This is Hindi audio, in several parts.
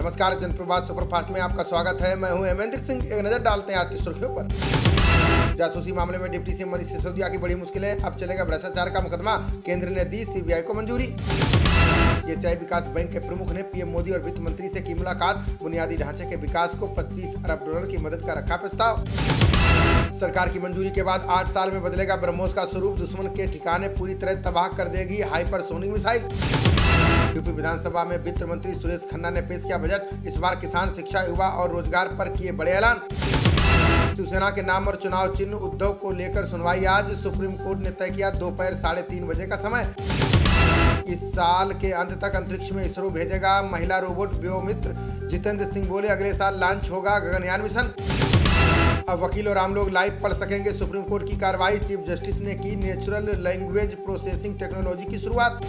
नमस्कार, जनप्रवाद सुपरफास्ट में आपका स्वागत है। मैं हूं हेमेंद्र सिंह। एक नजर डालते हैं आज की सुर्खियों पर। जासूसी मामले में डिप्टी सीएम मनीष सिसोदिया की बड़ी मुश्किलें, अब चलेगा भ्रष्टाचार का मुकदमा, केंद्र ने दी सीबीआई को मंजूरी। एशियाई विकास बैंक के प्रमुख ने पीएम मोदी और वित्त मंत्री से की मुलाकात, बुनियादी ढांचे के विकास को 25 अरब डॉलर की मदद का रखा प्रस्ताव। सरकार की मंजूरी के बाद 8 साल में बदलेगा ब्रह्मोस का स्वरूप, दुश्मन के ठिकाने पूरी तरह तबाह कर देगी हाइपरसोनिक मिसाइल। यूपी विधानसभा में वित्त मंत्री सुरेश खन्ना ने पेश किया बजट, इस बार किसान, शिक्षा, युवा और रोजगार पर किए बड़े ऐलान। शिवसेना के नाम और चुनाव चिन्ह उद्धव को लेकर सुनवाई आज, सुप्रीम कोर्ट ने तय किया दोपहर 3:30 बजे का समय। इस साल के अंत तक अंतरिक्ष में इसरो भेजेगा महिला रोबोट व्योमित्र, जितेंद्र सिंह बोले अगले साल लॉन्च होगा गगनयान मिशन। अब वकील और आम लोग लाइव पढ़ सकेंगे सुप्रीम कोर्ट की कार्रवाई, चीफ जस्टिस ने की नेचुरल लैंग्वेज प्रोसेसिंग टेक्नोलॉजी की शुरुआत।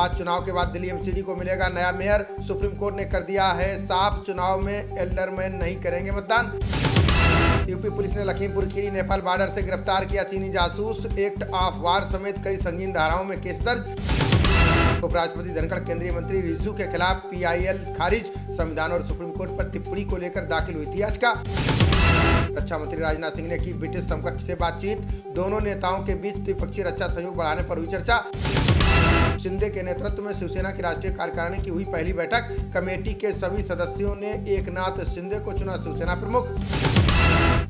आज चुनाव के बाद दिल्ली एमसीडी को मिलेगा नया मेयर, सुप्रीम कोर्ट ने कर दिया है साफ, चुनाव में एल्डरमैन नहीं करेंगे मतदान। यूपी पुलिस ने लखीमपुर खीरी नेपाल बॉर्डर से गिरफ्तार किया चीनी जासूस, एक्ट ऑफ वार समेत कई संगीन धाराओं में केस दर्ज। उपराष्ट्रपति धनखड़ केंद्रीय मंत्री रिजिजू के खिलाफ पीआईएल खारिज, संविधान और सुप्रीम कोर्ट पर टिप्पणी को लेकर दाखिल हुई थी याचिका। रक्षा मंत्री राजनाथ सिंह ने की ब्रिटिश समकक्ष से बातचीत, दोनों नेताओं के बीच द्विपक्षीय रक्षा सहयोग बढ़ाने पर हुई चर्चा। शिंदे के नेतृत्व में शिवसेना की राष्ट्रीय कार्यकारिणी की हुई पहली बैठक, कमेटी के सभी सदस्यों ने एकनाथ शिंदे को चुना शिवसेना प्रमुख।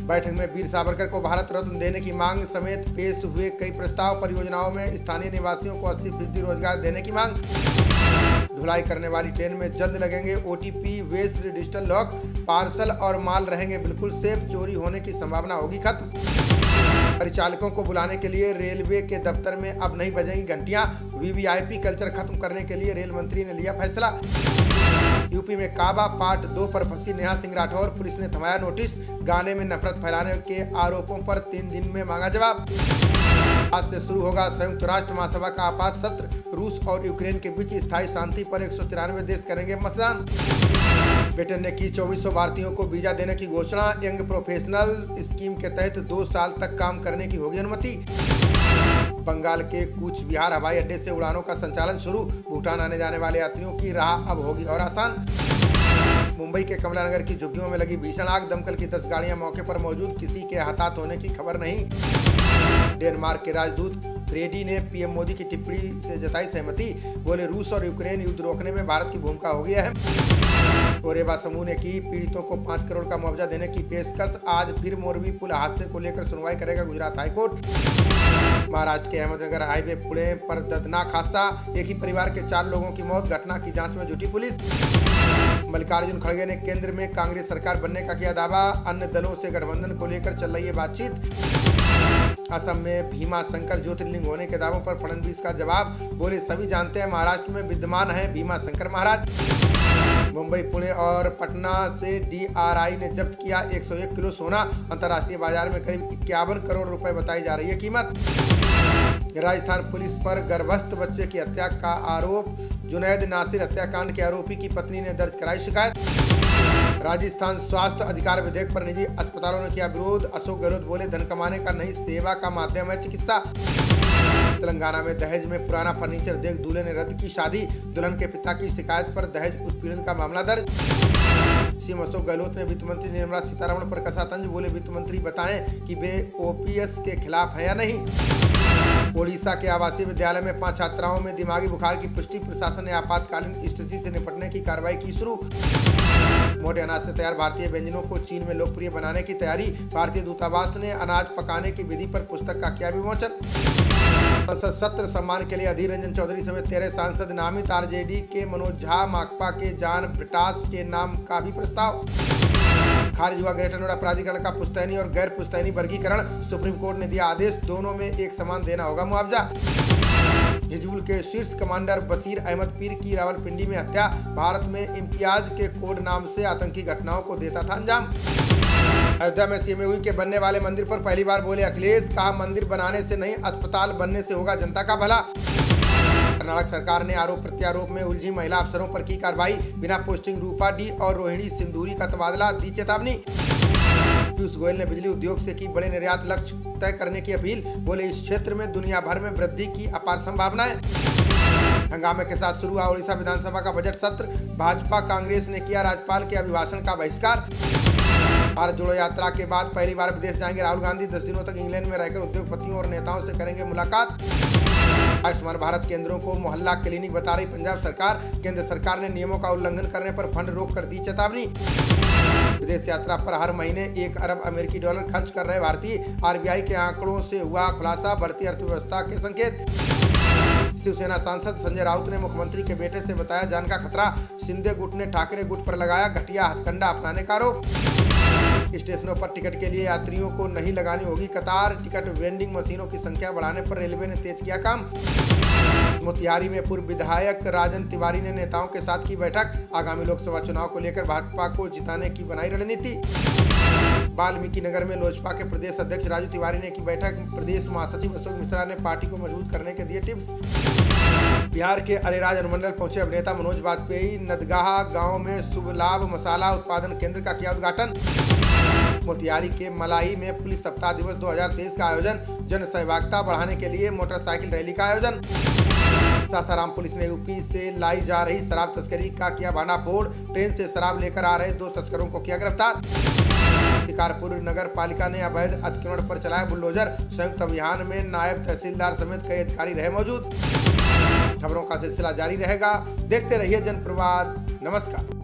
बैठक में वीर सावरकर को भारत रत्न देने की मांग समेत पेश हुए कई प्रस्ताव। परियोजनाओं में स्थानीय निवासियों को 80% रोजगार देने की मांग। ढुलाई करने वाली ट्रेन में जल्द लगेंगे OTP based digital lock, parcel और माल रहेंगे बिल्कुल सेफ, चोरी होने की संभावना होगी खत्म। परिचालकों को बुलाने के लिए रेलवे के दफ्तर में अब नहीं बजेंगी घंटियां, वीवीआईपी कल्चर खत्म करने के लिए रेल मंत्री ने लिया फैसला। यूपी में काबा पार्ट 2 पर फंसी नेहा सिंह राठौर, पुलिस ने थमाया नोटिस, गाने में नफरत फैलाने के आरोपों पर 3 दिन में मांगा जवाब। आज से शुरू होगा संयुक्त राष्ट्र महासभा का आपात सत्र, रूस और यूक्रेन के बीच स्थायी शांति पर 193 देश करेंगे मतदान। ब्रिटेन ने की 2400 भारतीयों को वीजा देने की घोषणा, यंग प्रोफेशनल स्कीम के तहत 2 साल तक काम करने की होगी अनुमति। बंगाल के कूच बिहार हवाई अड्डे से उड़ानों का संचालन शुरू, भूटान आने जाने वाले यात्रियों की राह अब होगी और आसान। मुंबई के कमला नगर की झुग्गियों में लगी भीषण आग, दमकल की 10 गाड़ियां मौके पर मौजूद, किसी के हताहत होने की खबर नहीं। डेनमार्क के राजदूत फ्रेडी ने पीएम मोदी की टिप्पणी से जताई सहमति, बोले रूस और यूक्रेन युद्ध रोकने में भारत की भूमिका होगी अहम। ओरेवा समूह ने की पीड़ितों को 5 करोड़ का मुआवजा देने की पेशकश, आज फिर मोरबी पुल हादसे को लेकर सुनवाई करेगा गुजरात हाईकोर्ट। महाराष्ट्र के अहमदनगर हाईवे पुणे पर दर्दनाक हादसा, एक ही परिवार के 4 लोगों की मौत, घटना की जांच में जुटी पुलिस। मल्लिकार्जुन खड़गे ने केंद्र में कांग्रेस सरकार बनने का किया दावा, अन्य दलों से गठबंधन को लेकर चल रही है बातचीत। असम में भीमा शंकर ज्योतिर्लिंग होने के दावों पर फडणवीस का जवाब, बोले सभी जानते हैं महाराष्ट्र में विद्यमान है भीमा शंकर महाराज। मुंबई, पुणे और पटना से डीआरआई ने जब्त किया 101 किलो सोना, अंतर्राष्ट्रीय बाजार में करीब 51 करोड़ रुपए बताई जा रही है कीमत। राजस्थान पुलिस पर गर्भस्थ बच्चे की हत्या का आरोप, जुनैद नासिर हत्याकांड के आरोपी की पत्नी ने दर्ज कराई शिकायत। राजस्थान स्वास्थ्य अधिकार विधेयक पर निजी अस्पतालों ने किया विरोध, अशोक गहलोत बोले धन कमाने का नहीं सेवा का माध्यम है चिकित्सा। तेलंगाना में दहेज में पुराना फर्नीचर देख दूल्हे ने रद्द की शादी, दुल्हन के पिता की शिकायत पर दहेज उत्पीड़न का मामला दर्ज। सीएम अशोक गहलोत ने वित्त मंत्री निर्मला सीतारमण पर कसा तंज, बोले वित्त मंत्री बताएं कि वे ओपीएस के खिलाफ है या नहीं। ओडिशा के आवासीय विद्यालय में 5 छात्राओं में दिमागी बुखार की पुष्टि, प्रशासन ने आपातकालीन स्थिति से निपटने की कार्रवाई की शुरू। मोटे अनाज से तैयार भारतीय व्यंजनों को चीन में लोकप्रिय बनाने की तैयारी, भारतीय दूतावास ने अनाज पकाने की विधि पर पुस्तक का किया विमोचन। संसद सत्र सम्मान के लिए अधीर रंजन चौधरी समेत 13 सांसद नामित, आरजेडी के मनोज झा, माकपा के जान ब्रिटास के नाम का भी प्रस्ताव। खारिज हुआ ग्रेटर नोएडा प्राधिकरण का पुश्तैनी और गैर पुश्तैनी वर्गीकरण, सुप्रीम कोर्ट ने दिया आदेश, दोनों में एक समान देना होगा मुआवजा। हिजबुल के शीर्ष कमांडर बशीर अहमद पीर की रावलपिंडी में हत्या, भारत में इम्तियाज के कोड नाम से आतंकी घटनाओं को देता था अंजाम। अयोध्या में सीएमओयू के बनने वाले मंदिर पर पहली बार बोले अखिलेश, कहा मंदिर बनाने से नहीं अस्पताल बनने से होगा जनता का भला। कर्नाटक सरकार ने आरोप प्रत्यारोप में उलझी महिला अफसरों पर की कार्रवाई, बिना पोस्टिंग रूपा डी और रोहिणी सिंदूरी का तबादला, दी चेतावनी। पीयूष गोयल ने बिजली उद्योग से की बड़े निर्यात लक्ष्य तय करने की अपील, बोले इस क्षेत्र में दुनिया भर में वृद्धि की अपार संभावनाएं। हंगामे के साथ शुरू हुआ उड़ीसा विधानसभा का बजट सत्र। भाजपा कांग्रेस ने किया राज्यपाल के अभिभाषण का बहिष्कार। भारत जोड़ो यात्रा के बाद पहली बार विदेश जाएंगे राहुल गांधी। 10 दिनों तक इंग्लैंड में रहकर उद्योगपतियों और नेताओं से करेंगे मुलाकात। आयुष्मान भारत केंद्रों को मोहल्ला क्लिनिक बता रही पंजाब सरकार। केंद्र सरकार ने नियमों का उल्लंघन करने पर फंड रोक कर दी चेतावनी। विदेश यात्रा पर हर महीने 1 अरब अमेरिकी डॉलर खर्च कर रहे भारतीय। आरबीआई के आंकड़ों से हुआ खुलासा, बढ़ती अर्थव्यवस्था के संकेत। शिवसेना सांसद संजय राउत ने मुख्यमंत्री के बेटे से बताया जान का खतरा। शिंदे गुट ने ठाकरे गुट पर लगाया घटिया हथकंडा अपनाने का आरोप। स्टेशनों पर टिकट के लिए यात्रियों को नहीं लगानी होगी कतार। टिकट वेंडिंग मशीनों की संख्या बढ़ाने पर रेलवे ने तेज किया काम। मोतिहारी में पूर्व विधायक राजन तिवारी ने नेताओं के साथ की बैठक। आगामी लोकसभा चुनाव को लेकर भाजपा को जिताने की बनाई रणनीति। वाल्मीकि नगर में लोजपा के प्रदेश अध्यक्ष राजू तिवारी ने की बैठक। प्रदेश महासचिव अशोक मिश्रा ने पार्टी को मजबूत करने के दिए टिप्स। बिहार के अरेराज अनुमंडल पहुंचे अभिनेता मनोज वाजपेयी। नदगाह गांव में शुभ लाभ मसाला उत्पादन केंद्र का किया उद्घाटन। मोतिहारी के मलाई में पुलिस सप्ताह दिवस 2023 का आयोजन। जन सहभागिता बढ़ाने के लिए मोटरसाइकिल रैली का आयोजन। सासाराम पुलिस ने यूपी से लाई जा रही शराब तस्करी का किया भांडाफोड़। ट्रेन से शराब लेकर आ रहे 2 तस्करों को किया गिरफ्तार। शिकारपुर नगर पालिका ने अवैध अतिक्रमण पर चलाया बुलडोजर। संयुक्त अभियान में नायब तहसीलदार समेत कई अधिकारी रहे मौजूद। खबरों का सिलसिला जारी रहेगा, देखते रहिए जनप्रवाद। नमस्कार।